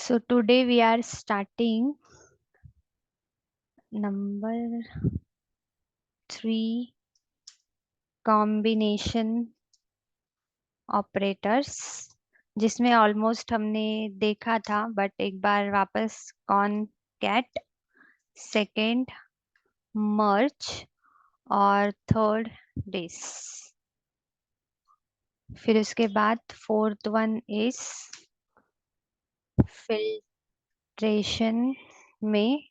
So today we are starting number 3 combination operators, जिसमें almost हमने देखा था बट एक बार वापस कॉन कैट, सेकेंड मर्ज और थर्ड डिस। फिर उसके बाद फोर्थ वन इज फिल्ट्रेशन में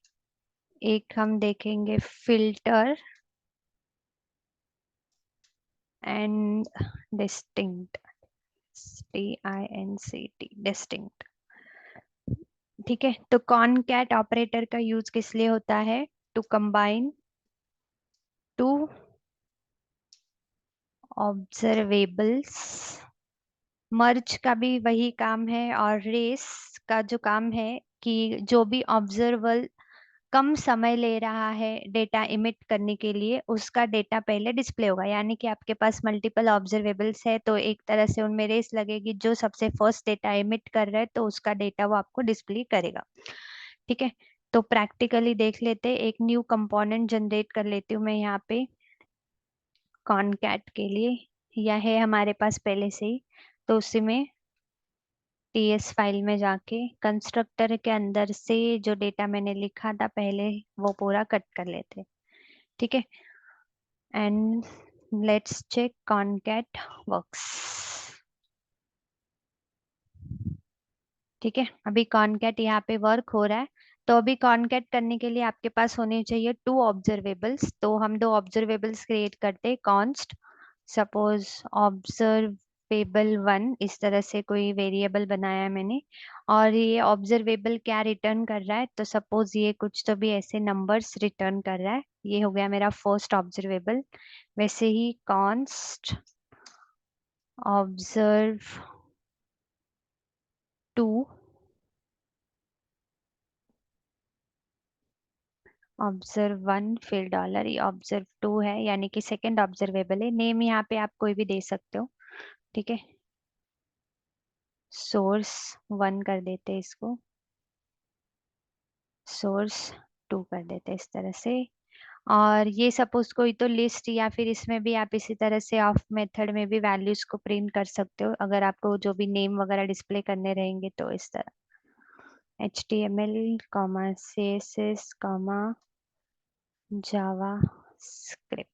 एक हम देखेंगे filter and distinct, DINCT distinct. ठीक है, तो कॉनकैट ऑपरेटर का यूज किस लिए होता है? To combine two observables. Merge का भी वही काम है और रेस का जो काम है कि जो भी ऑब्जर्वेबल कम समय ले रहा है डेटा इमिट करने के लिए, उसका डेटा पहले डिस्प्ले होगा। यानी कि आपके पास मल्टीपल ऑब्जर्वेबल्स है तो एक तरह से उनमें रेस लगेगी, जो सबसे फर्स्ट डेटा इमिट कर रहा है तो उसका डेटा वो आपको डिस्प्ले करेगा। ठीक है, तो प्रैक्टिकली देख लेते हैं। एक न्यू कंपोनेंट जनरेट कर लेती हूँ मैं यहाँ पे कॉनकैट के लिए, यह है हमारे पास पहले से ही। तो उसी में टीएस फाइल में जाके कंस्ट्रक्टर के अंदर से जो डेटा मैंने लिखा था पहले वो पूरा कट कर लेते। ठीक है, and let's check concat works. ठीक है, अभी कॉनकैट यहाँ पे वर्क हो रहा है। तो अभी कॉनकैट करने के लिए आपके पास होने चाहिए 2 ऑब्जर्वेबल्स। तो हम 2 ऑब्जर्वेबल्स क्रिएट करते हैं। कॉन्स्ट सपोज ऑब्जर्वेबल 1, इस तरह से कोई वेरिएबल बनाया है मैंने, और ये ऑब्जर्वेबल क्या रिटर्न कर रहा है? तो सपोज ये कुछ तो भी ऐसे नंबर्स रिटर्न कर रहा है। ये हो गया मेरा फर्स्ट ऑब्जर्वेबल। वैसे ही कॉन्स्ट ऑब्जर्व 2, ऑब्जर्व 1 फिर डॉलर, ये ऑब्जर्व 2 है यानी कि सेकंड ऑब्जर्वेबल है। नेम यहाँ पे आप कोई भी दे सकते हो। ठीक है, सोर्स 1 कर देते हैं इसको, सोर्स 2 कर देते हैं इस तरह से। और ये सपोज कोई तो लिस्ट, या फिर इसमें भी आप इसी तरह से ऑफ मेथड में भी वैल्यूज को प्रिंट कर सकते हो अगर आपको जो भी नेम वगैरह डिस्प्ले करने रहेंगे तो इस तरह HTML CSS जावा स्क्रिप्ट।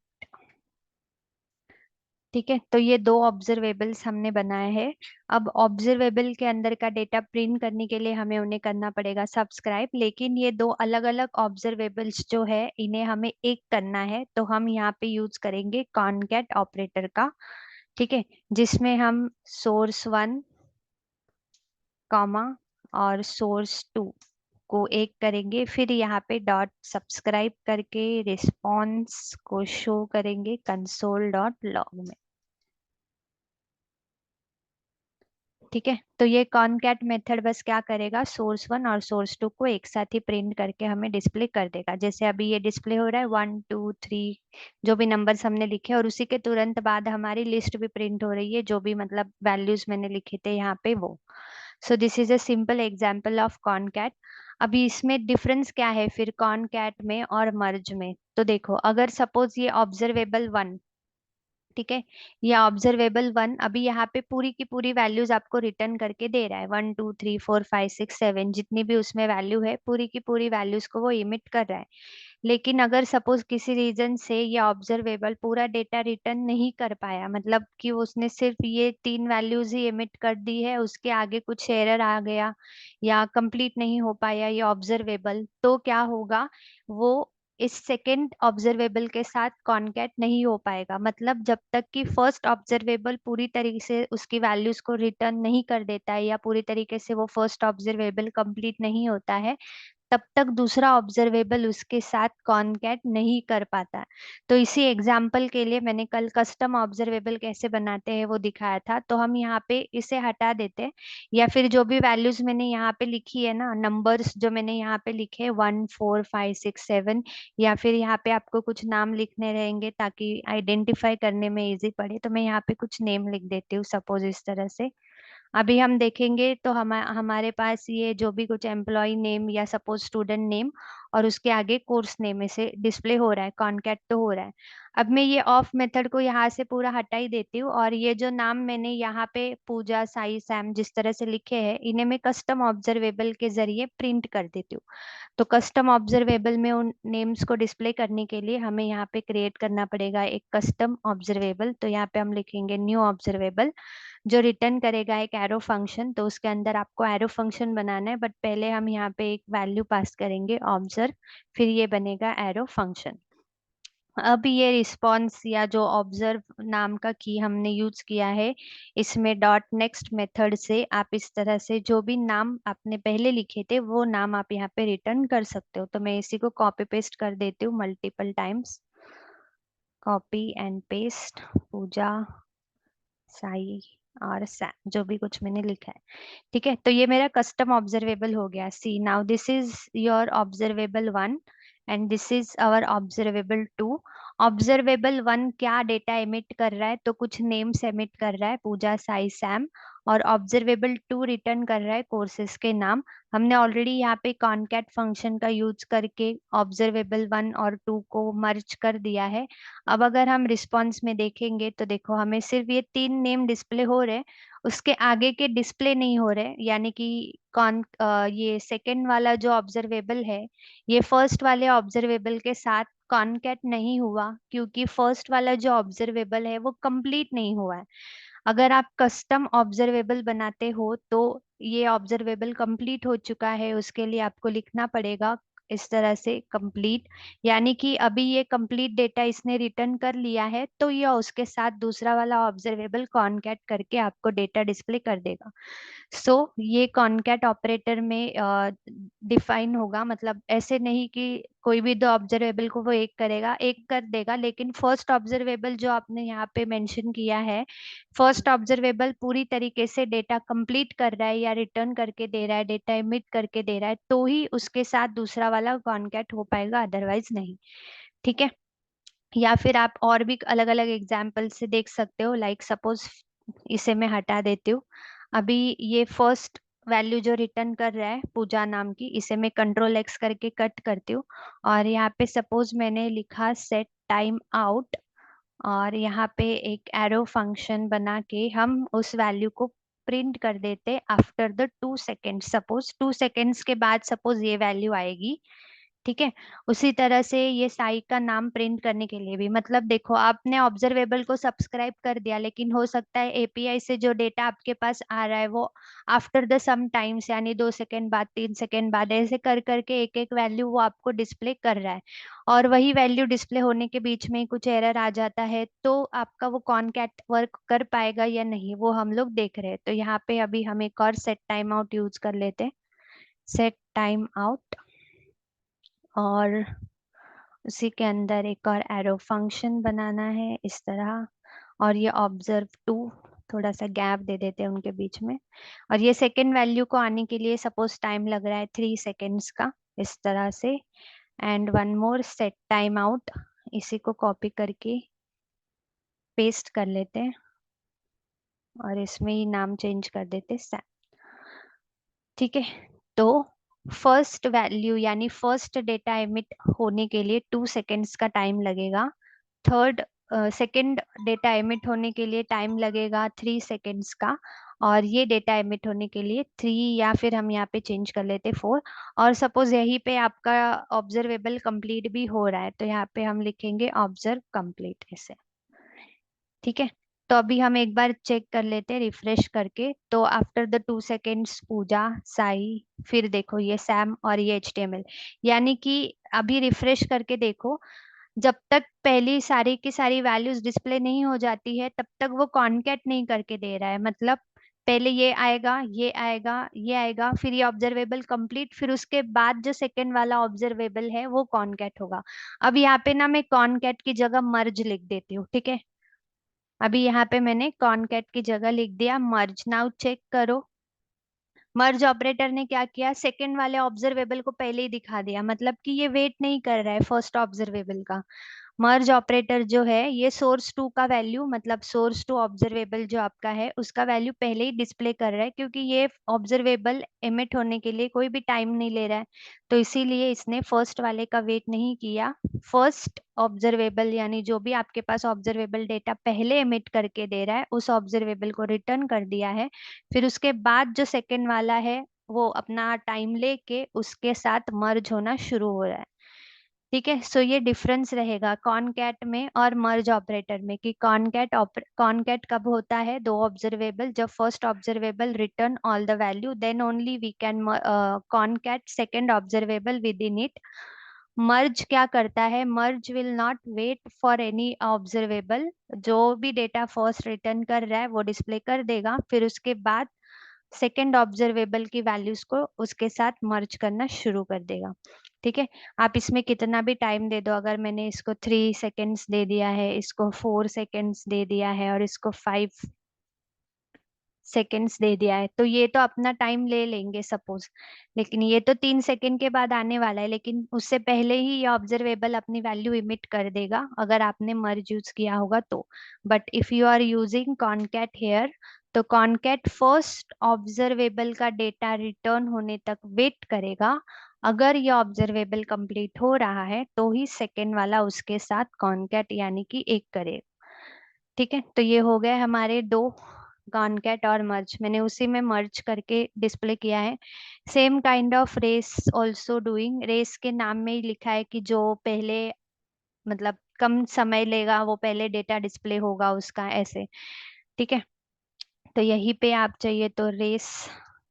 ठीक है, तो ये 2 ऑब्जर्वेबल्स हमने बनाए हैं। अब ऑब्जर्वेबल के अंदर का डेटा प्रिंट करने के लिए हमें उन्हें करना पड़ेगा सब्सक्राइब, लेकिन ये 2 अलग अलग ऑब्जर्वेबल्स जो है इन्हें हमें एक करना है। तो हम यहाँ पे यूज करेंगे कॉनकैट ऑपरेटर का। ठीक है, जिसमें हम सोर्स 1 कॉमा और सोर्स 2 को एक करेंगे, फिर यहाँ पे डॉट सब्सक्राइब करके रिस्पॉन्स को शो करेंगे कंसोल डॉट लॉग में। ठीक है, तो ये कॉनकैट मेथड बस क्या करेगा, सोर्स 1 और सोर्स 2 को एक साथ ही प्रिंट करके हमें डिस्प्ले कर देगा। जैसे अभी ये डिस्प्ले हो रहा है 1 2 3 जो भी नंबर्स हमने लिखे, और उसी के तुरंत बाद हमारी लिस्ट भी प्रिंट हो रही है, जो भी मतलब वैल्यूज मैंने लिखे थे यहाँ पे वो। सो this is a simple example of concat. अभी इसमें डिफरेंस क्या है फिर कॉनकैट में और मर्ज में? तो देखो, अगर सपोज ये ऑब्जर्वेबल 1, ठीक है, ये ऑब्जर्वेबल 1 अभी यहाँ पे पूरी की पूरी वैल्यूज आपको रिटर्न करके दे रहा है। 1 2 3 4 5 6 7 जितनी भी उसमें वैल्यू है पूरी की पूरी वैल्यूज को वो इमिट कर रहा है। लेकिन अगर सपोज किसी रीजन से ये ऑब्जर्वेबल पूरा डेटा रिटर्न नहीं कर पाया, मतलब कि उसने सिर्फ ये 3 वैल्यूज ही इमिट कर दी है, उसके आगे कुछ एरर आ गया या कंप्लीट नहीं हो पाया ये ऑब्जर्वेबल, तो क्या होगा, वो इस सेकेंड ऑब्जर्वेबल के साथ कॉनकैट नहीं हो पाएगा। मतलब जब तक कि फर्स्ट ऑब्जर्वेबल पूरी तरीके से उसकी वैल्यूज को रिटर्न नहीं कर देता है या पूरी तरीके से वो फर्स्ट ऑब्जर्वेबल कंप्लीट नहीं होता है, तब तक दूसरा ऑब्जर्वेबल उसके साथ कॉनकैट नहीं कर पाता। तो इसी एग्जाम्पल के लिए मैंने कल कस्टम ऑब्जर्वेबल कैसे बनाते हैं वो दिखाया था। तो हम यहाँ पे इसे हटा देते हैं, या फिर जो भी वैल्यूज मैंने यहाँ पे लिखी है ना, नंबर्स जो मैंने यहाँ पे लिखे 1 4 5 6 7, या फिर यहाँ पे आपको कुछ नाम लिखने रहेंगे ताकि आइडेंटिफाई करने में इजी पड़े, तो मैं यहाँ पे कुछ नेम लिख देती हूँ सपोज इस तरह से अभी हम देखेंगे तो हमारे पास ये जो भी कुछ एम्प्लॉय नेम या सपोज स्टूडेंट नेम और उसके आगे कोर्स नेम में से डिस्प्ले हो रहा है, कॉन्कैट तो हो रहा है। अब मैं ये ऑफ मेथड को यहाँ से पूरा हटा ही देती हूँ, और ये जो नाम मैंने यहाँ पे पूजा, साई, सैम जिस तरह से लिखे हैं, इन्हें मैं कस्टम ऑब्जर्वेबल के जरिए प्रिंट कर देती हूँ। तो कस्टम ऑब्जर्वेबल में उन नेम्स को डिस्प्ले करने के लिए हमें यहाँ पे क्रिएट करना पड़ेगा एक कस्टम ऑब्जर्वेबल। तो यहाँ पे हम लिखेंगे न्यू ऑब्जर्वेबल, जो रिटर्न करेगा एक एरो फंक्शन। तो उसके अंदर आपको एरो फंक्शन बनाना है, बट पहले हम यहाँ पे एक वैल्यू पास करेंगे ऑब्जर्व, फिर ये बनेगा एरो फंक्शन। अब ये रिस्पॉन्स या जो ऑब्जर्व नाम का की हमने यूज किया है, इसमें डॉट नेक्स्ट मेथड से आप इस तरह से जो भी नाम आपने पहले लिखे थे वो नाम आप यहाँ पे रिटर्न कर सकते हो। तो मैं इसी को कॉपी पेस्ट कर देती हूँ multiple times, copy and paste, Pooja, Sai और सैम, जो भी कुछ मैंने लिखा है। ठीक है, तो ये मेरा कस्टम ऑब्जर्वेबल हो गया। See now this is your observable one and this is our observable two. Observable one क्या डेटा एमिट कर रहा है, तो कुछ नेम्स एमिट कर रहा है, पूजा, साई, सैम। और ऑब्जर्वेबल टू रिटर्न कर रहा है कोर्सेज के नाम। हमने ऑलरेडी यहाँ पे कॉनकैट फंक्शन का यूज करके ऑब्जर्वेबल वन और टू को मर्ज कर दिया है। अब अगर हम रिस्पॉन्स में देखेंगे तो देखो हमें सिर्फ ये तीन नेम डिस्प्ले हो रहे हैं, उसके आगे के डिस्प्ले नहीं हो रहे। यानी कि ये सेकंड वाला जो ऑब्जर्वेबल है, ये फर्स्ट वाले ऑब्जर्वेबल के साथ कॉनकैट नहीं हुआ, क्योंकि फर्स्ट वाला जो ऑब्जर्वेबल है वो कंप्लीट नहीं हुआ है। अगर आप कस्टम ऑब्जर्वेबल बनाते हो तो ये ऑब्जर्वेबल कंप्लीट हो चुका है, उसके लिए आपको लिखना पड़ेगा इस तरह से कंप्लीट। यानी कि अभी ये कंप्लीट डेटा इसने रिटर्न कर लिया है, तो ये उसके साथ दूसरा वाला ऑब्जर्वेबल कॉनकैट करके आपको डेटा डिस्प्ले कर देगा। ये कॉनकैट ऑपरेटर में डिफाइन होगा, मतलब ऐसे नहीं कि कोई भी दो ऑब्जर्वेबल को वो एक करेगा, एक कर देगा, लेकिन फर्स्ट ऑब्जर्वेबल जो आपने यहाँ पे मेंशन किया है, फर्स्ट ऑब्जर्वेबल पूरी तरीके से डेटा कंप्लीट कर रहा है या रिटर्न करके दे रहा है, डेटा एमिट करके दे रहा है, तो ही उसके साथ दूसरा वाला कॉनकैट हो पाएगा, अदरवाइज नहीं। ठीक है, या फिर आप और भी अलग अलग एग्जाम्पल से देख सकते हो। लाइक सपोज इसे मैं हटा देती हूँ। अभी ये फर्स्ट वैल्यू जो रिटर्न कर रहा है पूजा नाम की, इसे मैं कंट्रोल एक्स करके कट करती हूँ, और यहाँ पे सपोज मैंने लिखा सेट टाइम आउट, और यहाँ पे एक एरो फंक्शन बना के हम उस वैल्यू को प्रिंट कर देते after the 2 second. Suppose 2 seconds के बाद सपोज ये वैल्यू आएगी। ठीक है, उसी तरह से ये साई का नाम प्रिंट करने के लिए भी, मतलब देखो आपने ऑब्जर्वेबल को सब्सक्राइब कर दिया, लेकिन हो सकता है एपीआई से जो डेटा आपके पास आ रहा है वो आफ्टर द सम टाइम्स, यानी 2 सेकेंड बाद, 3 सेकेंड बाद, ऐसे कर करके एक एक वैल्यू वो आपको डिस्प्ले कर रहा है। और वही वैल्यू डिस्प्ले होने के बीच में कुछ एरर आ जाता है, तो आपका वो कॉनकैट वर्क कर पाएगा या नहीं, वो हम लोग देख रहे हैं। तो यहाँ पे अभी हम एक और सेट टाइम आउट यूज कर लेते हैं, सेट टाइम आउट, और उसी के अंदर एक और एरो फंक्शन बनाना है इस तरह। और ये ऑब्जर्व टू, थोड़ा सा गैप दे देते हैं उनके बीच में। और ये सेकेंड वैल्यू को आने के लिए सपोज टाइम लग रहा है 3 सेकेंड्स का, इस तरह से। And one more set time out, इसी को कॉपी करके पेस्ट कर लेते हैं, और इसमें ही नाम चेंज कर देते हैं। ठीक है, तो फर्स्ट वैल्यू यानी फर्स्ट डेटा एमिट होने के लिए 2 सेकेंड्स का टाइम लगेगा। थर्ड सेकेंड डेटा एमिट होने के लिए टाइम लगेगा 3 सेकेंड्स का। और ये डेटा एमिट होने के लिए 3, या फिर हम यहाँ पे चेंज कर लेते 4। और सपोज यहीं पे आपका ऑब्जर्वेबल कंप्लीट भी हो रहा है, तो यहाँ पे हम लिखेंगे ऑब्जर्व कंप्लीट ऐसे। ठीक है, तो अभी हम एक बार चेक कर लेते हैं रिफ्रेश करके। तो आफ्टर द 2 सेकेंड्स पूजा, साई, फिर देखो ये सैम और ये एचटीएमएल। यानी कि अभी रिफ्रेश करके देखो, जब तक पहली सारी की सारी वैल्यूज डिस्प्ले नहीं हो जाती है तब तक वो कॉनकैट नहीं करके दे रहा है। मतलब पहले ये आएगा, ये आएगा, ये आएगा, फिर ये ऑब्जर्वेबल कंप्लीट, फिर उसके बाद जो सेकंड वाला ऑब्जर्वेबल है वो कॉनकैट होगा। अब यहाँ पे ना मैं कॉनकैट की जगह मर्ज लिख देती हूँ। ठीक है, अभी यहाँ पे मैंने कॉनकैट की जगह लिख दिया मर्ज। नाउ चेक करो, मर्ज ऑपरेटर ने क्या किया, सेकंड वाले ऑब्जर्वेबल को पहले ही दिखा दिया, मतलब कि ये वेट नहीं कर रहा है फर्स्ट ऑब्जर्वेबल का। मर्ज ऑपरेटर जो है ये सोर्स टू का वैल्यू, मतलब सोर्स टू ऑब्जर्वेबल जो आपका है उसका वैल्यू पहले ही डिस्प्ले कर रहा है, क्योंकि ये ऑब्जर्वेबल एमिट होने के लिए कोई भी टाइम नहीं ले रहा है, तो इसीलिए इसने फर्स्ट वाले का वेट नहीं किया। फर्स्ट ऑब्जर्वेबल यानी जो भी आपके पास ऑब्जर्वेबल डेटा पहले एमिट करके दे रहा है उस ऑब्जर्वेबल को रिटर्न कर दिया है। फिर उसके बाद जो सेकेंड वाला है वो अपना टाइम लेके उसके साथ मर्ज होना शुरू हो रहा है। ठीक है, सो ये डिफरेंस रहेगा कॉनकैट में और मर्ज ऑपरेटर में, कि कॉनकैट कब होता है, दो ऑब्जर्वेबल, जब first observable return all the value then only we can concat second observable within it. Merge क्या करता है, merge will not wait for any observable, जो भी डेटा फर्स्ट रिटर्न कर रहा है वो डिस्प्ले कर देगा, फिर उसके बाद सेकेंड ऑब्जर्वेबल की वैल्यूज को उसके साथ मर्ज करना शुरू कर देगा। ठीक है, आप इसमें कितना भी टाइम दे दो, अगर मैंने इसको 3 सेकेंड्स दे दिया है, इसको 4 सेकेंड्स दे दिया है और इसको 5 सेकेंड्स दे दिया है, तो ये तो अपना टाइम ले लेंगे सपोज, लेकिन ये तो 3 सेकेंड के बाद आने वाला है, लेकिन उससे पहले ही ये ऑब्जर्वेबल अपनी वैल्यू इमिट कर देगा अगर आपने मर्ज यूज किया होगा तो। But if you are using concat here, तो कॉनकैट फर्स्ट ऑब्जर्वेबल का डेटा रिटर्न होने तक वेट करेगा, अगर ये ऑब्जर्वेबल कंप्लीट हो रहा है तो ही सेकेंड वाला उसके साथ कॉनकैट यानी कि एक करेगा। ठीक है, तो ये हो गए हमारे दो, कॉनकैट और मर्ज, मैंने उसी में मर्ज करके डिस्प्ले किया है। Same kind of race also doing, race के नाम में ही लिखा है कि जो पहले, मतलब कम समय लेगा वो पहले डेटा डिस्प्ले होगा उसका, ऐसे। ठीक है, तो यहीं पे आप चाहिए तो रेस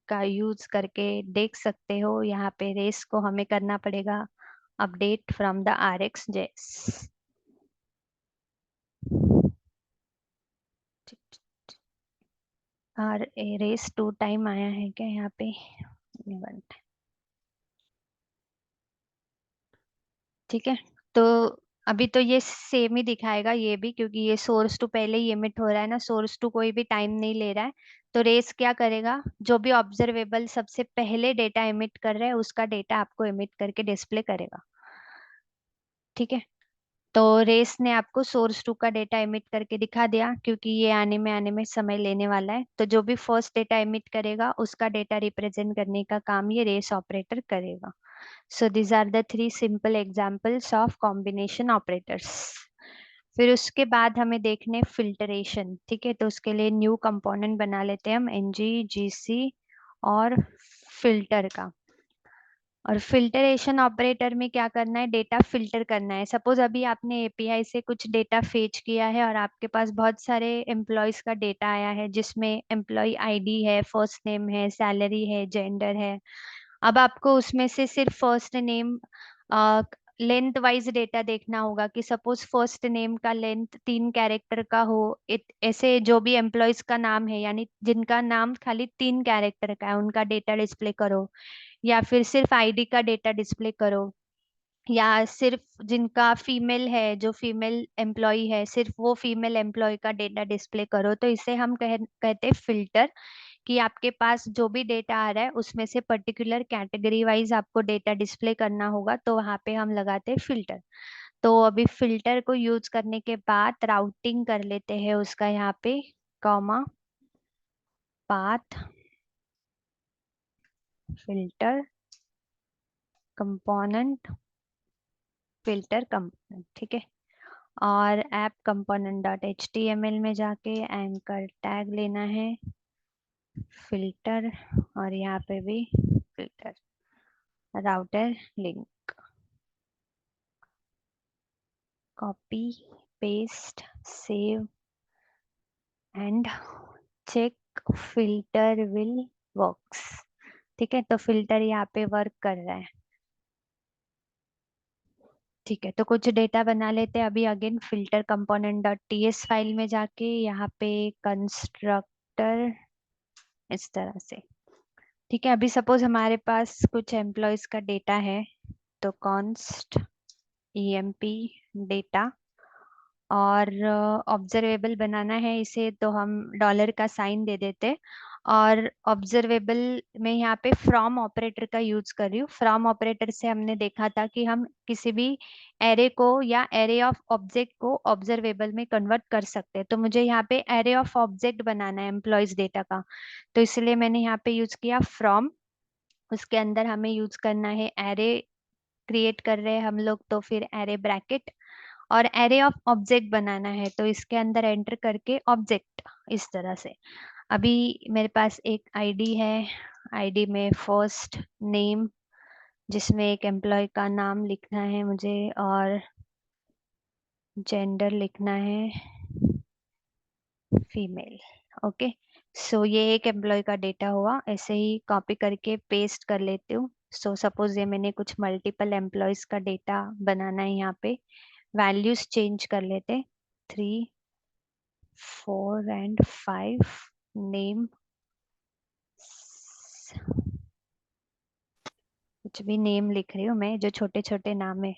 का यूज करके देख सकते हो, यहाँ पे रेस को हमें करना पड़ेगा अपडेट फ्रॉम द RxJS। और रेस 2 टाइम आया है क्या यहाँ पे? One time। ठीक है, तो अभी तो ये सेम ही दिखाएगा ये भी, क्योंकि ये सोर्स टू पहले ही एमिट हो रहा है ना, सोर्स टू कोई भी टाइम नहीं ले रहा है। तो रेस क्या करेगा, जो भी ऑब्जर्वेबल सबसे पहले डेटा एमिट कर रहा है उसका डेटा आपको एमिट करके डिस्प्ले करेगा। ठीक है, तो रेस ने आपको सोर्स टू का डेटा एमिट करके दिखा दिया, क्योंकि ये आने में समय लेने वाला है, तो जो भी फर्स्ट डेटा एमिट करेगा उसका डेटा रिप्रेजेंट करने का काम ये रेस ऑपरेटर करेगा। So these are the 3 simple examples of combination operators। फिर उसके बाद हमें देखने फिल्टरेशन। ठीक है, तो उसके लिए न्यू कंपोनेंट बना लेते हैं हम ngGC और फिल्टर का। और फिल्टरेशन ऑपरेटर में क्या करना है, डेटा फिल्टर करना है। सपोज अभी आपने एपीआई से कुछ डेटा फेच किया है और आपके पास बहुत सारे एम्प्लॉयज का डेटा आया है, जिसमें एम्प्लॉय आईडी है, फर्स्ट नेम है, सैलरी है, जेंडर है। अब आपको उसमें से सिर्फ first name length wise data देखना होगा, कि सपोज फर्स्ट नेम का लेंथ 3 कैरेक्टर का हो, ऐसे जो भी एम्प्लॉयज का नाम है यानी जिनका नाम खाली 3 कैरेक्टर का है उनका डेटा डिस्प्ले करो, या फिर सिर्फ आईडी का डेटा डिस्प्ले करो, या सिर्फ जिनका फीमेल है, जो फीमेल एम्प्लॉय है सिर्फ वो फीमेल एम्प्लॉय का डेटा डिस्प्ले करो, तो इसे हम कहते हैं फिल्टर। कि आपके पास जो भी डेटा आ रहा है उसमें से पर्टिकुलर कैटेगरी वाइज आपको डेटा डिस्प्ले करना होगा, तो वहां पे हम लगाते हैं फिल्टर। तो अभी फिल्टर को यूज करने के बाद राउटिंग कर लेते हैं उसका, यहाँ पे comma path filter component, filter component. ठीक है, और ऐप कंपोनेंट डॉट HTML में जाके एंकर टैग लेना है फिल्टर, और यहाँ पे भी filter, router link, copy paste save and check filter will works. ठीक है, तो फिल्टर यहाँ पे वर्क कर रहा है। ठीक है, तो कुछ डेटा बना लेते हैं अभी। Again filter component dot TS file में जाके यहाँ पे कंस्ट्रक्टर, इस तरह से। ठीक है, अभी सपोज हमारे पास कुछ एम्प्लॉयज का डेटा है, तो कॉन्स्ट EMP डेटा, और ऑब्जर्वेबल बनाना है इसे, तो हम डॉलर का साइन दे देते, और ऑब्जर्वेबल में यहाँ पे फ्रॉम ऑपरेटर का यूज कर रही हूँ। फ्रॉम ऑपरेटर से हमने देखा था कि हम किसी भी एरे को या एरे ऑफ ऑब्जेक्ट को ऑब्जर्वेबल में कन्वर्ट कर सकते हैं। तो मुझे यहाँ पे एरे ऑफ ऑब्जेक्ट बनाना है एम्प्लॉयज डेटा का, तो इसलिए मैंने यहाँ पे यूज किया फ्रॉम। उसके अंदर हमें यूज करना है एरे, क्रिएट कर रहे हैं हम लोग तो फिर एरे ब्रैकेट, और एरे ऑफ ऑब्जेक्ट बनाना है तो इसके अंदर एंटर करके ऑब्जेक्ट इस तरह से। अभी मेरे पास एक आईडी है, आईडी में फर्स्ट नेम जिसमें एक एम्प्लॉय का नाम लिखना है मुझे, और जेंडर लिखना है फीमेल। ओके, सो ये एक एम्प्लॉय का डेटा हुआ। ऐसे ही कॉपी करके पेस्ट कर लेती हूँ। सो सपोज ये मैंने कुछ मल्टीपल एम्प्लॉयज का डेटा बनाना है यहाँ पे। वैल्यूज चेंज कर लेते, 3, 4 एंड 5। नेम कुछ भी नेम लिख रही हूँ मैं, जो छोटे छोटे नाम है।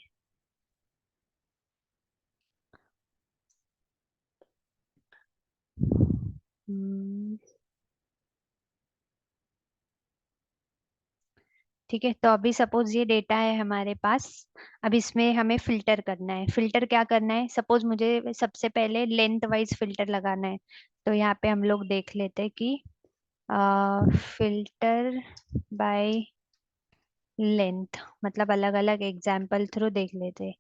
हम्म, ठीक है, तो अभी सपोज ये डेटा है हमारे पास। अब इसमें हमें फिल्टर करना है। फिल्टर क्या करना है, सपोज मुझे सबसे पहले लेंथ वाइज फिल्टर लगाना है। तो यहाँ पे हम लोग देख लेते हैं कि फिल्टर बाय लेंथ, मतलब अलग अलग एग्जाम्पल थ्रू देख लेते हैं।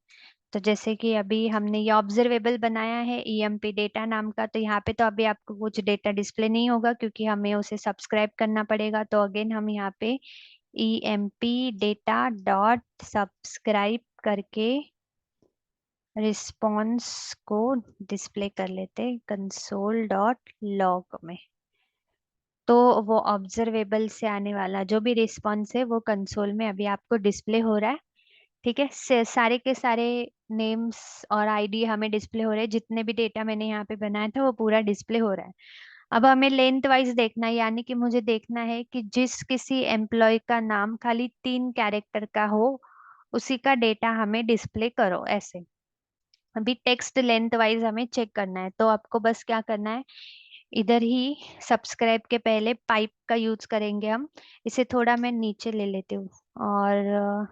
तो जैसे कि अभी हमने ये ऑब्जर्वेबल बनाया है ईएमपी डेटा नाम का, तो यहाँ पे तो अभी आपको कुछ डेटा डिस्प्ले नहीं होगा क्योंकि हमें उसे सब्सक्राइब करना पड़ेगा। तो अगेन हम यहाँ पे ईएमपी डेटा डॉट सब्सक्राइब करके रिस्पॉन्स को डिस्प्ले कर लेते कंसोल डॉट लॉग में। तो वो ऑब्जर्वेबल से आने वाला जो भी रिस्पॉन्स है वो कंसोल में अभी आपको डिस्प्ले हो रहा है। ठीक है, सारे के सारे नेम्स और आईडी हमें डिस्प्ले हो रहे हैं। जितने भी डेटा मैंने यहाँ पे बनाया था वो पूरा डिस्प्ले हो रहा है। अब हमें लेंथ वाइज देखना है, यानी कि मुझे देखना है कि जिस किसी एम्प्लॉय का नाम खाली 3 कैरेक्टर का हो उसी का डेटा हमें डिस्प्ले करो ऐसे। अभी टेक्स्ट लेंथ वाइज हमें चेक करना है, तो आपको बस क्या करना है, इधर ही सब्सक्राइब के पहले पाइप का यूज करेंगे हम। इसे थोड़ा मैं नीचे ले लेती हूँ, और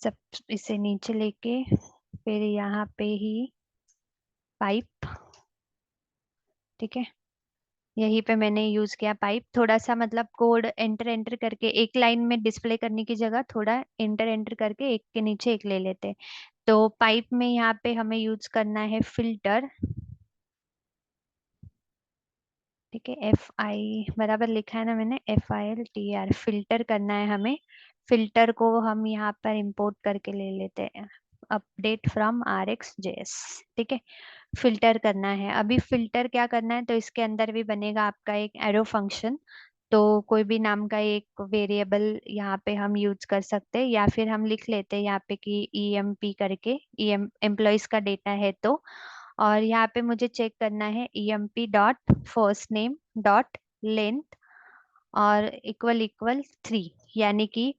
सब इसे नीचे लेके फिर यहाँ पे ही पाइप। ठीक है, यहीं पे मैंने यूज किया पाइप। थोड़ा सा मतलब कोड एंटर एंटर करके एक लाइन में डिस्प्ले करने की जगह थोड़ा एंटर एंटर करके एक के नीचे एक ले लेते हैं। तो पाइप में यहाँ पे हमें यूज करना है फिल्टर। ठीक है, FI बराबर लिखा है ना मैंने, FILTR फिल्टर करना है हमें। फिल्टर को हम यहाँ पर इंपोर्ट करके ले लेते हैं, अपडेट फ्रॉम RxJS। ठीक है, फिल्टर करना है। अभी फिल्टर क्या करना है, तो इसके अंदर भी बनेगा आपका एक एरो फंक्शन। तो कोई भी नाम का एक वेरिएबल यहाँ पे हम यूज कर सकते हैं, या फिर हम लिख लेते हैं यहाँ पे कि EMP करके, एम्प्लॉयज का डेटा है तो। और यहाँ पे मुझे चेक करना है EMP dot first name dot length और इक्वल इक्वल 3, यानी कि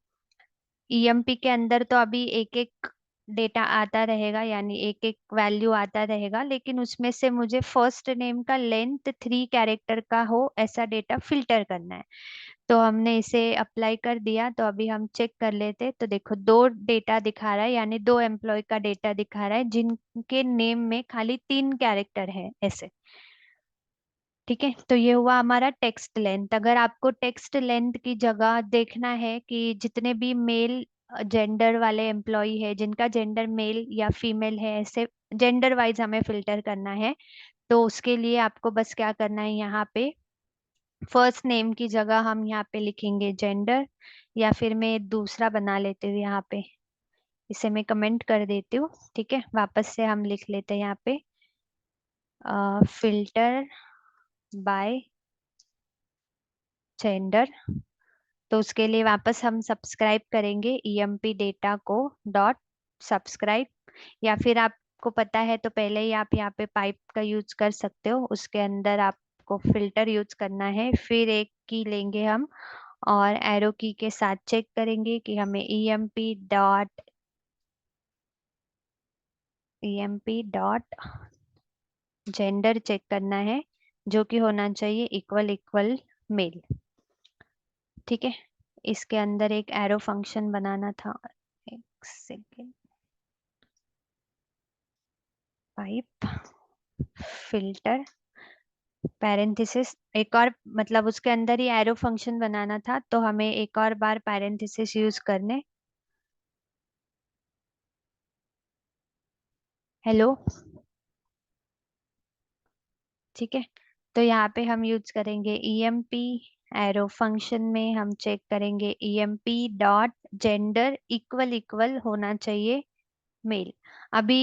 ईएमपी के अंदर तो अभी एक एक डेटा आता रहेगा, यानी एक एक वैल्यू आता रहेगा, लेकिन उसमें से मुझे फर्स्ट नेम का लेंथ 3 कैरेक्टर का हो ऐसा डेटा फिल्टर करना है। तो हमने इसे अप्लाई कर दिया। तो अभी हम चेक कर लेते, तो देखो 2 डेटा दिखा रहा है, यानी 2 एम्प्लॉय का डेटा दिखा रहा है जिनके नेम में खाली 3 कैरेक्टर है ऐसे। ठीक है, तो ये हुआ हमारा टेक्स्ट लेंथ। अगर आपको टेक्स्ट लेंथ की जगह देखना है कि जितने भी मेल जेंडर वाले एम्प्लॉय है, जिनका जेंडर मेल या फीमेल है, ऐसे जेंडर वाइज हमें फिल्टर करना है। तो उसके लिए आपको बस क्या करना है, यहाँ पे फर्स्ट नेम की जगह हम यहाँ पे लिखेंगे जेंडर, या फिर मैं दूसरा बना लेती हूँ यहाँ पे, इसे मैं कमेंट कर देती हूँ। ठीक है, वापस से हम लिख लेते हैं यहाँ पे फिल्टर बाय जेंडर। तो उसके लिए वापस हम सब्सक्राइब करेंगे EMP data co dot subscribe, या फिर आपको पता है तो पहले ही आप यहाँ पे पाइप का यूज कर सकते हो। उसके अंदर आपको फिल्टर यूज करना है, फिर एक की लेंगे हम और एरो की के साथ चेक करेंगे कि हमें ईएमपी डॉट जेंडर चेक करना है। जो कि होना चाहिए इक्वल इक्वल मेल। ठीक है, इसके अंदर एक एरो फंक्शन बनाना था। एक सेकेंड। पाइप फिल्टर पैरेंथेसिस एक और, मतलब उसके अंदर ही एरो फंक्शन बनाना था, तो हमें एक और बार पैरेंथेसिस यूज करने। हेलो। ठीक है, तो यहाँ पे हम यूज करेंगे ईएमपी। एरो फंक्शन में हम चेक करेंगे EMP dot gender equal equal होना चाहिए मेल। अभी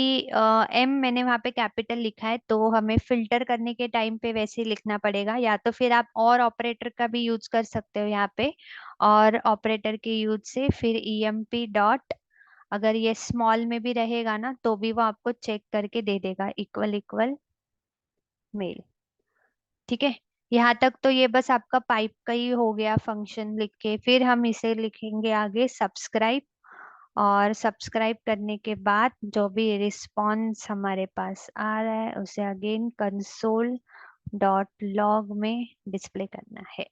एम मैंने वहां पे कैपिटल लिखा है, तो हमें फिल्टर करने के टाइम पे वैसे ही लिखना पड़ेगा, या तो फिर आप और ऑपरेटर का भी यूज कर सकते हो यहाँ पे। और ऑपरेटर के यूज से फिर ईएमपी डॉट, अगर ये स्मॉल में भी रहेगा ना तो भी वो आपको चेक करके दे देगा इक्वल इक्वल मेल। ठीक है, यहाँ तक तो ये बस आपका पाइप का ही हो गया फंक्शन लिख के। फिर हम इसे लिखेंगे आगे सब्सक्राइब। और सब्सक्राइब करने के बाद जो भी रिस्पॉन्स हमारे पास आ रहा है उसे अगेन कंसोल डॉट लॉग में डिस्प्ले करना है।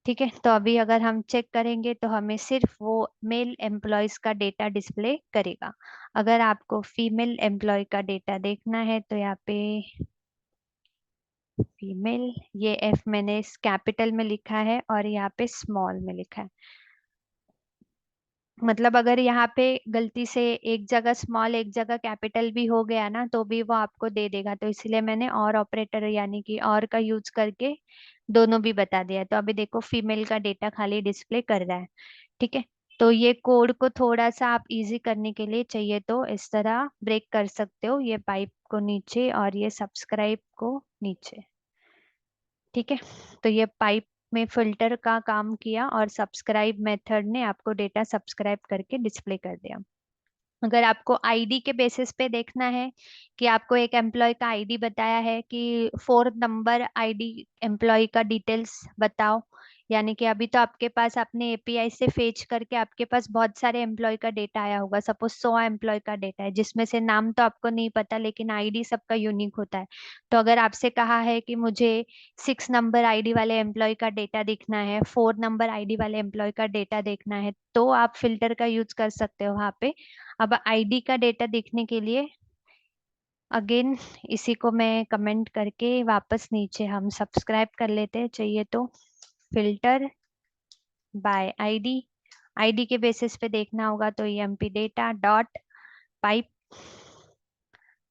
ठीक है, तो अभी अगर हम चेक करेंगे तो हमें सिर्फ वो मेल एम्प्लॉयज का डेटा डिस्प्ले करेगा। अगर आपको फीमेल एम्प्लॉय का डेटा देखना है तो यहाँ पे फीमेल, ये एफ मैंने कैपिटल में लिखा है और यहाँ पे स्मॉल में लिखा है। मतलब अगर यहाँ पे गलती से एक जगह स्मॉल एक जगह कैपिटल भी हो गया ना तो भी वो आपको दे देगा, तो इसलिए मैंने और ऑपरेटर यानी कि और का यूज करके दोनों भी बता दिया। तो अभी देखो फीमेल का डेटा खाली डिस्प्ले कर रहा है। ठीक है, तो ये कोड को थोड़ा सा आप इजी करने के लिए चाहिए तो इस तरह ब्रेक कर सकते हो, ये पाइप को नीचे और ये सब्सक्राइब को नीचे। ठीक है, तो ये पाइप में फिल्टर का काम किया और सब्सक्राइब मेथड ने आपको डेटा सब्सक्राइब करके डिस्प्ले कर दिया। अगर आपको आईडी के बेसिस पे देखना है कि आपको एक एम्प्लॉय का आईडी बताया है कि फोर्थ नंबर आईडी एम्प्लॉय का डिटेल्स बताओ, यानी कि अभी तो आपके पास अपने एपीआई से फेच करके आपके पास बहुत सारे एम्प्लॉय का डेटा आया होगा, सपोज 100 एम्प्लॉय का डेटा है जिसमें से नाम तो आपको नहीं पता लेकिन आईडी सबका यूनिक होता है। तो अगर आपसे कहा है कि मुझे 6 नंबर आईडी वाले एम्प्लॉय का डेटा दिखना है, 4 नंबर आईडी वाले एम्प्लॉय का डेटा देखना है, तो आप फिल्टर का यूज कर सकते हो वहां पे। अब आईडी का डेटा देखने के लिए अगेन इसी को मैं कमेंट करके वापस नीचे हम सब्सक्राइब कर लेते हैं, चाहिए तो फिल्टर बाय आईडी। आईडी के बेसिस पे देखना होगा तो एमपी डेटा डॉट पाइप।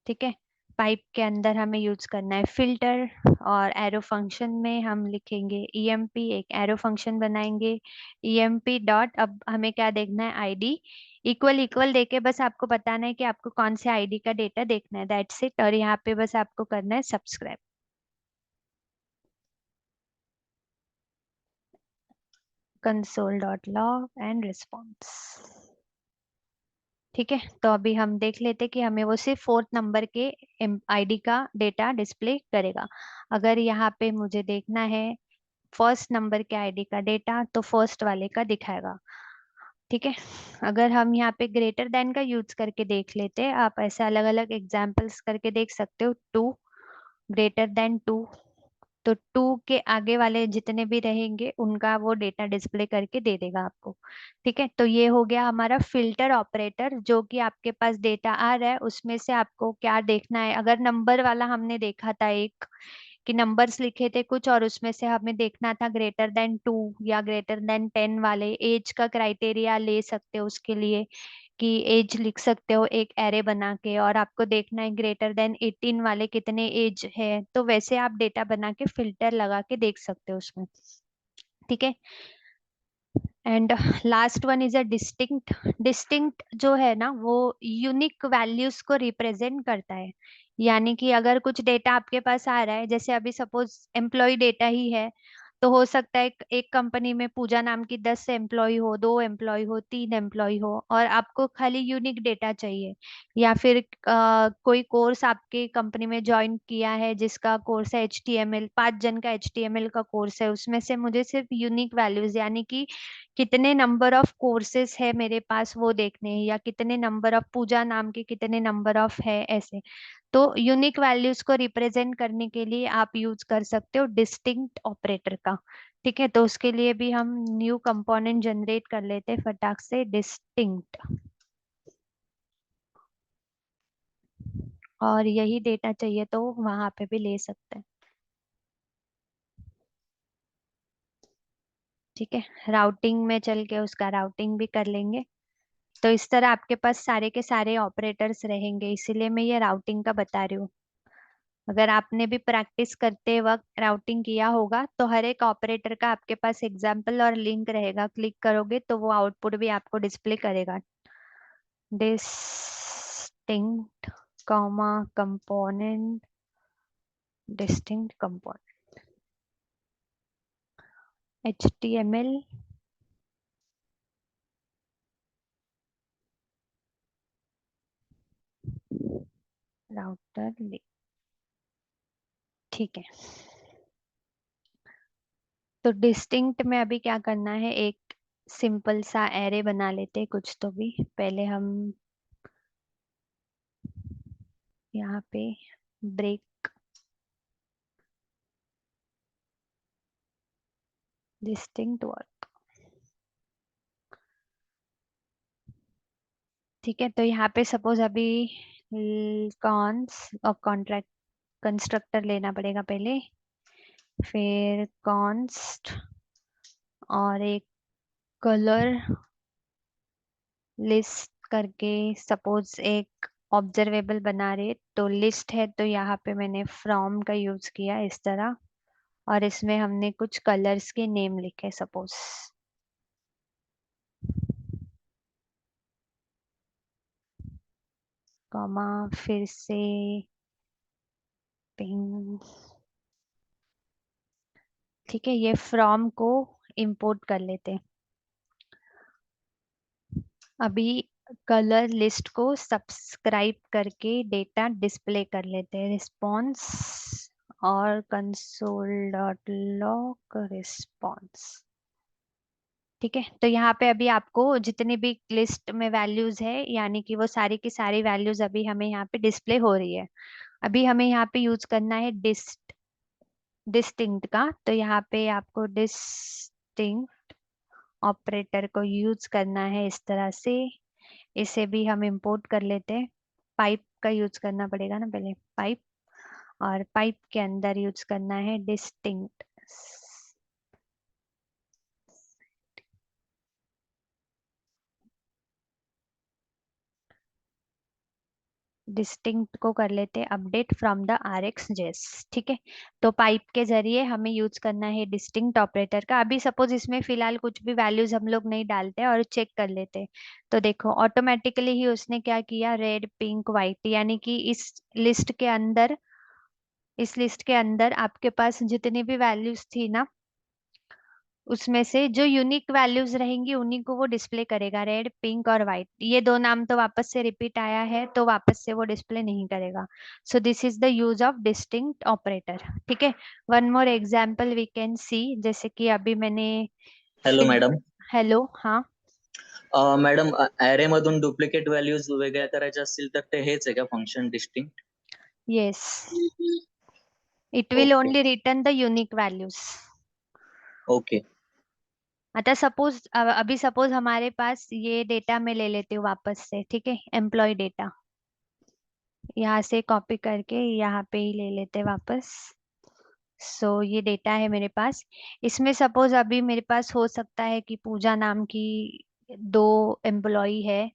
ठीक है, पाइप के अंदर हमें यूज करना है फिल्टर, और एरो फंक्शन में हम लिखेंगे ईएमपी, एक एरो फंक्शन बनाएंगे ईएमपी डॉट, अब हमें क्या देखना है आईडी इक्वल इक्वल देके बस आपको बताना है कि आपको कौन से आईडी का डेटा देखना है, दैट्स इट। और यहाँ पे बस आपको करना है subscribe console dot log and response. ठीक है, तो अभी हम देख लेते कि हमें वो सिर्फ फोर्थ नंबर के आईडी का डेटा डिस्प्ले करेगा। अगर यहाँ पे मुझे देखना है फर्स्ट नंबर के आईडी का डेटा तो फर्स्ट वाले का दिखाएगा। ठीक है, अगर हम यहाँ पे ग्रेटर देन का यूज करके देख लेते हैं, आप ऐसे अलग अलग एग्जांपल्स करके देख सकते हो। 2 ग्रेटर देन 2, तो 2 के आगे वाले जितने भी रहेंगे उनका वो डेटा डिस्प्ले करके दे देगा आपको। ठीक है, तो ये हो गया हमारा फिल्टर ऑपरेटर, जो कि आपके पास डेटा आ रहा है उसमें से आपको क्या देखना है। अगर नंबर वाला हमने देखा था एक, कि नंबर्स लिखे थे कुछ और उसमें से हमें देखना था ग्रेटर देन 2 या ग्रेटर देन 10 वाले, एज का क्राइटेरिया ले सकते हो उसके लिए, कि एज लिख सकते हो एक एरे बना के, और आपको देखना है ग्रेटर देन 18 वाले कितने एज है, तो वैसे आप डेटा बना के फिल्टर लगा के देख सकते हो उसमें। ठीक है, and last one is a distinct. Distinct जो है ना वो यूनिक वैल्यूज को रिप्रेजेंट करता है, यानी कि अगर कुछ डेटा आपके पास आ रहा है, जैसे अभी सपोज एम्प्लॉय डेटा ही है, तो हो सकता है एक कंपनी में पूजा नाम की 10 एम्प्लॉय हो, 2 एम्प्लॉय हो, 3 एम्प्लॉय हो, और आपको खाली यूनिक डेटा चाहिए। या फिर कोई कोर्स आपके कंपनी में ज्वाइन किया है जिसका कोर्स है HTML, 5 जन का HTML का कोर्स है, उसमें से मुझे सिर्फ यूनिक वैल्यूज यानी कि कितने नंबर ऑफ कोर्सेस है मेरे पास वो देखने हैं, या कितने नंबर ऑफ पूजा नाम के कितने नंबर ऑफ है ऐसे। तो यूनिक वैल्यूज को रिप्रेजेंट करने के लिए आप यूज कर सकते हो डिस्टिंक्ट ऑपरेटर का। ठीक है, तो उसके लिए भी हम न्यू कंपोनेंट जनरेट कर लेते हैं फटाक से, डिस्टिंक्ट। और यही डेटा चाहिए तो वहां पे भी ले सकते हैं। ठीक है, राउटिंग में चल के उसका राउटिंग भी कर लेंगे। तो इस तरह आपके पास सारे के सारे ऑपरेटर्स रहेंगे, इसीलिए मैं ये राउटिंग का बता रही हूँ। अगर आपने भी प्रैक्टिस करते वक्त राउटिंग किया होगा तो हर एक ऑपरेटर का आपके पास एग्जाम्पल और लिंक रहेगा, क्लिक करोगे तो वो आउटपुट भी आपको डिस्प्ले करेगा। Distinct comma component, distinct component HTML router link. ठीक है, तो डिस्टिंक्ट में अभी क्या करना है, एक सिंपल सा एरे बना लेते हैं कुछ तो भी। पहले हम यहाँ पे ब्रेक डिस्टिंक्ट वर्क। ठीक है, तो यहाँ पे सपोज अभी कॉन्स और कॉन्ट्रैक्ट कंस्ट्रक्टर लेना पड़ेगा पहले, फिर कॉन्स्ट और एक कलर लिस्ट करके सपोज एक ऑब्जर्वेबल बना रहे, तो लिस्ट है तो यहाँ पे मैंने फ्रॉम का यूज किया इस तरह, और इसमें हमने कुछ कलर्स के नेम लिखे सपोज। कॉमा फिर से पिंक। ठीक है, ये फ्रॉम को इंपोर्ट कर लेते हैं। अभी कलर लिस्ट को सब्सक्राइब करके डेटा डिस्प्ले कर लेते हैं, रिस्पॉन्स और कंसोल डॉट लॉग रिस्पॉन्स। ठीक है, तो यहाँ पे अभी आपको जितनी भी लिस्ट में वैल्यूज है यानी कि वो सारी की सारी वैल्यूज अभी हमें यहाँ पे डिस्प्ले हो रही है। अभी हमें यहाँ पे यूज करना है डिस्टिंक्ट का, तो यहाँ पे आपको डिस्टिंक्ट ऑपरेटर को यूज करना है इस तरह से। इसे भी हम इंपोर्ट कर लेते हैं। पाइप का यूज करना पड़ेगा ना पहले, पाइप, और पाइप के अंदर यूज करना है डिस्टिंक्ट। डिस्टिंक्ट को कर लेते हैं अपडेट फ्रॉम द RxJS। ठीक है, तो पाइप के जरिए हमें यूज करना है डिस्टिंक्ट ऑपरेटर का। अभी सपोज इसमें फिलहाल कुछ भी वैल्यूज हम लोग नहीं डालते और चेक कर लेते हैं। तो देखो ऑटोमेटिकली ही उसने क्या किया, रेड पिंक व्हाइट, यानी कि इस लिस्ट के अंदर आपके पास जितनी भी वैल्यूज थी ना, उसमें से जो यूनिक वैल्यूज रहेंगी उन्हीं को वो डिस्प्ले करेगा, रेड पिंक और व्हाइट। ये दो नाम तो वापस से रिपीट आया है तो वापस से वो डिस्प्ले नहीं करेगा। So this is the use of distinct operator. ठीक है, one more example we can see, जैसे कि अभी मैंने हॅलो फिल मॅडम. हेलो हाँ। मॅडम, ऍरे मधून डुप्लिकेट व्हॅल्यूज वेगळ्या करायच्या असतील तर ते हेच आहे का function distinct? Yes, it will okay. Only return the unique values. Okay. आता सपोज अभी सपोज हमारे पास ये डेटा मैं ले लेती हूँ वापस से। ठीक है, एम्प्लॉय डेटा यहाँ से कॉपी करके यहाँ पे ही ले लेते वापस। ये डेटा है मेरे पास। इसमें सपोज अभी मेरे पास हो सकता है कि पूजा नाम की 2 एम्प्लॉय है।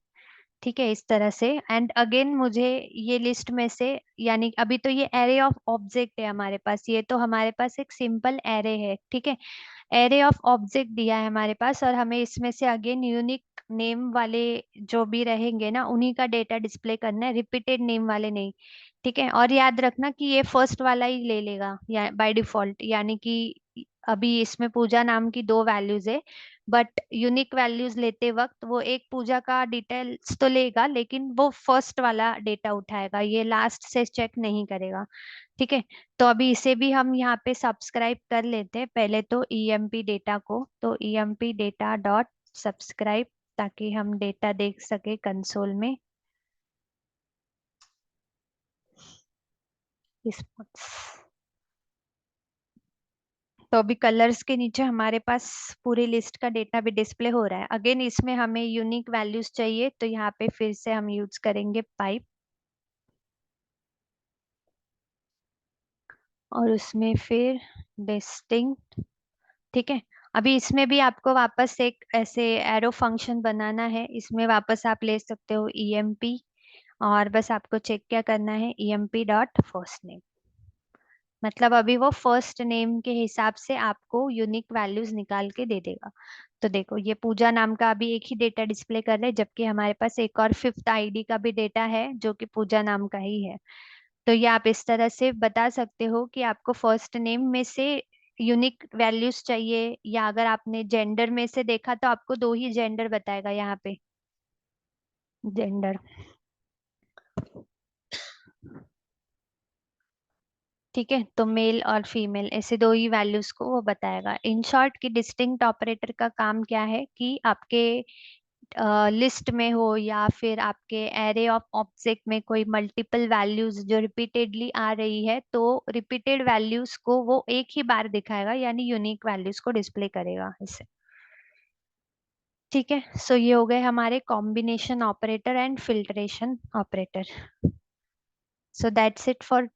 ठीक है, इस तरह से, एंड अगेन मुझे ये लिस्ट में से, यानी अभी तो ये एरे ऑफ ऑब्जेक्ट है हमारे पास, ये तो हमारे पास एक सिंपल एरे है। ठीक है, एरे ऑफ ऑब्जेक्ट दिया है हमारे पास, और हमें इसमें से अगेन यूनिक नेम वाले जो भी रहेंगे ना उन्हीं का डेटा डिस्प्ले करना है, रिपीटेड नेम वाले नहीं। ठीक है, और याद रखना कि ये फर्स्ट वाला ही ले लेगा या बाय डिफॉल्ट, यानी कि अभी इसमें पूजा नाम की दो वैल्यूज है, बट यूनिक वैल्यूज लेते वक्त वो एक पूजा का डिटेल्स तो लेगा, लेकिन वो फर्स्ट वाला डेटा उठाएगा, ये लास्ट से चेक नहीं करेगा। ठीक है। तो अभी इसे भी हम यहाँ पे सब्सक्राइब कर लेते हैं पहले तो ईएमपी डेटा को। तो ईएमपी डेटा डॉट सब्सक्राइब, ताकि हम डेटा देख सके कंसोल में। इस तो अभी कलर्स के नीचे हमारे पास पूरी लिस्ट का डेटा भी डिस्प्ले हो रहा है। अगेन इसमें हमें यूनिक वैल्यूज चाहिए, तो यहाँ पे फिर से हम यूज करेंगे पाइप, और उसमें फिर डिस्टिंक्ट। ठीक है। अभी इसमें भी आपको वापस एक ऐसे एरो फंक्शन बनाना है, इसमें वापस आप ले सकते हो ईएमपी, और बस आपको चेक क्या करना है, ईएमपी डॉट फर्स्ट नेम। मतलब अभी वो फर्स्ट नेम के हिसाब से आपको यूनिक वैल्यूज निकाल के दे देगा। तो देखो ये पूजा नाम का अभी एक ही डेटा डिस्प्ले कर रहे हैं, जबकि हमारे पास एक और फिफ्थ आईडी का भी डेटा है जो कि पूजा नाम का ही है। तो ये आप इस तरह से बता सकते हो कि आपको फर्स्ट नेम में से यूनिक वैल्यूज चाहिए, या अगर आपने जेंडर में से देखा तो आपको दो ही जेंडर बताएगा यहाँ पे, जेंडर। ठीक है। तो मेल और फीमेल ऐसे दो ही वैल्यूज को वो बताएगा। इन शॉर्ट की डिस्टिंक्ट ऑपरेटर का काम क्या है कि आपके लिस्ट में हो या फिर आपके एरे ऑफ ऑब्जेक्ट में कोई मल्टीपल वैल्यूज जो रिपीटेडली आ रही है, तो रिपीटेड वैल्यूज को वो एक ही बार दिखाएगा, यानी यूनिक वैल्यूज को डिस्प्ले करेगा इससे। ठीक है। सो ये हो गए हमारे combination operator and filtration operator. So that's it for